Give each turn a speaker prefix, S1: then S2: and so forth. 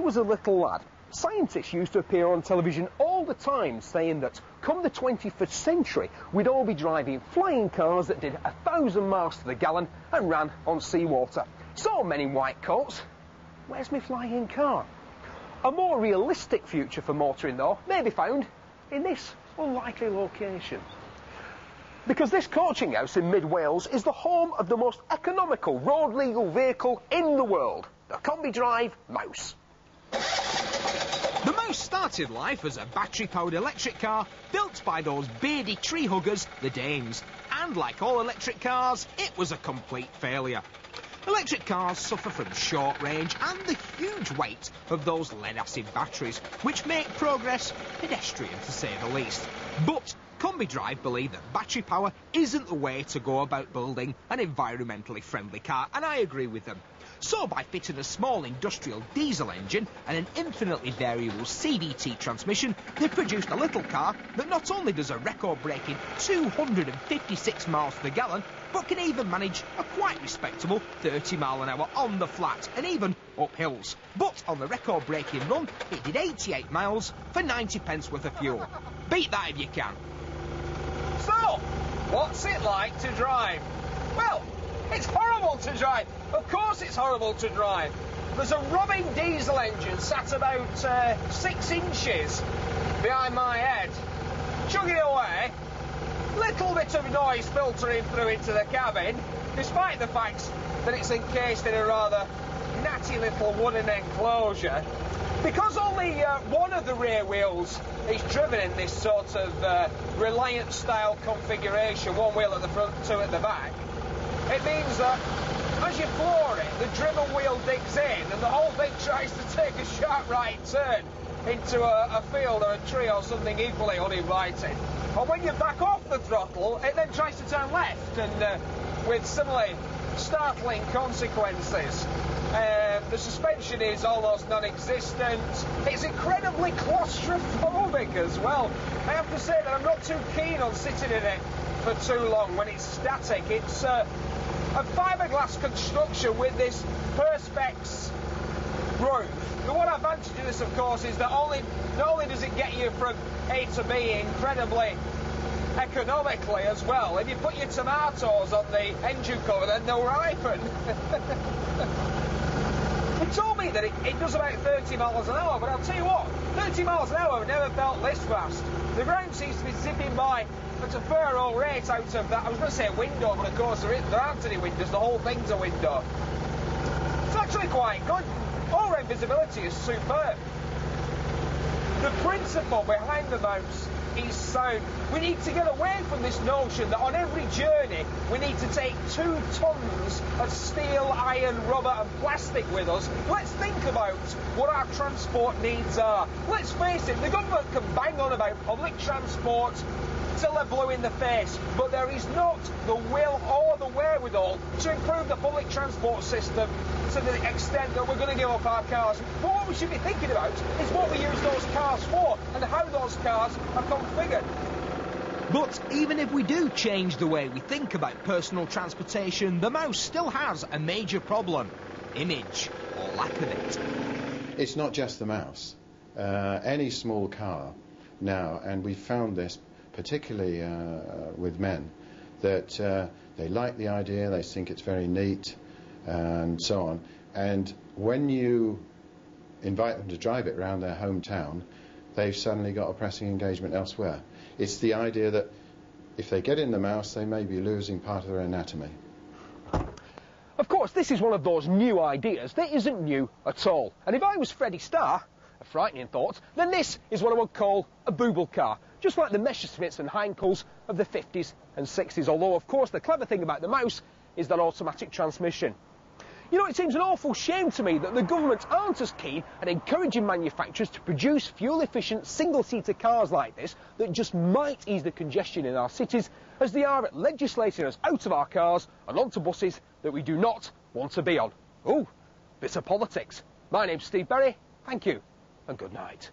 S1: was a little lad, scientists used to appear on television all the time saying that come the 21st century, we'd all be driving flying cars that did 1,000 miles to the gallon and ran on seawater. So, men in white coats, where's my flying car? A more realistic future for motoring, though, may be found in this unlikely location. Because this coaching house in mid-Wales is the home of the most economical road-legal vehicle in the world, the combidrive Mouse.
S2: The Mouse started life as a battery-powered electric car built by those beardy tree huggers, the Danes. And like all electric cars, it was a complete failure. Electric cars suffer from short range and the huge weight of those lead-acid batteries, which make progress pedestrian to say the least. But combidrive believe that battery power isn't the way to go about building an environmentally friendly car, and I agree with them. So by fitting a small industrial diesel engine and an infinitely variable CVT transmission, they've produced a little car that not only does a record-breaking 256 miles to the gallon, but can even manage a quite respectable 30 mile an hour on the flat and even up hills. But on the record-breaking run, it did 88 miles for 90 pence worth of fuel. Beat that if you can.
S3: So, what's it like to drive? Well, it's horrible to drive. Of course it's horrible to drive. There's a rubbing diesel engine sat about 6 inches behind my head, chugging away. Little bit of noise filtering through into the cabin, despite the fact that it's encased in a rather natty little wooden enclosure. Because only one of the rear wheels is driven in this sort of Reliant style configuration, one wheel at the front, two at the back, it means that as you floor it, the driven wheel digs in and the whole thing tries to take a sharp right turn into a field or a tree or something equally uninviting. And when you back off the throttle, it then tries to turn left, and with similarly startling consequences. The suspension is almost non-existent. It's incredibly claustrophobic as well. I have to say that I'm not too keen on sitting in it for too long when it's static. It's a fiberglass construction with this perspex roof. The one advantage of this, of course, is that not only does it get you from A to B incredibly economically as well, if you put your tomatoes on the engine cover, then they'll ripen. It told me that it does about 30 miles an hour, but I'll tell you what, 30 miles an hour I've never felt this fast. The ground seems to be zipping by at a fair old rate out of that. I was going to say a window, but of course there aren't any windows, the whole thing's a window. It's actually quite good. All-round visibility is superb. The principle behind the Mouse is sound. We need to get away from this notion that on every journey we need to take 2 tons of steel, iron, rubber and plastic with us. Let's think about what our transport needs are. Let's face it, the government can bang on about public transport till they're blue in the face, but there is not the will or the wherewithal to improve the public transport system to the extent that we're going to give up our cars. But what we should be thinking about is what we use those cars for and how those cars are configured.
S2: But even if we do change the way we think about personal transportation, the Mouse still has a major problem: image, or lack of it.
S4: It's not just the Mouse. Any small car now, and we've found this particularly with men, that they like the idea, they think it's very neat, and so on. And when you invite them to drive it around their hometown, they've suddenly got a pressing engagement elsewhere. It's the idea that if they get in the Mouse, they may be losing part of their anatomy.
S1: Of course, this is one of those new ideas that isn't new at all. And if I was Freddie Starr, a frightening thought, then this is what I would call a booble car, just like the Messerschmitts and Heinkels of the 50s and 60s. Although, of course, the clever thing about the Mouse is that automatic transmission. You know, it seems an awful shame to me that the government aren't as keen at encouraging manufacturers to produce fuel-efficient single-seater cars like this that just might ease the congestion in our cities, as they are at legislating us out of our cars and onto buses that we do not want to be on. Ooh, bit of politics. My name's Steve Berry. Thank you, and good night.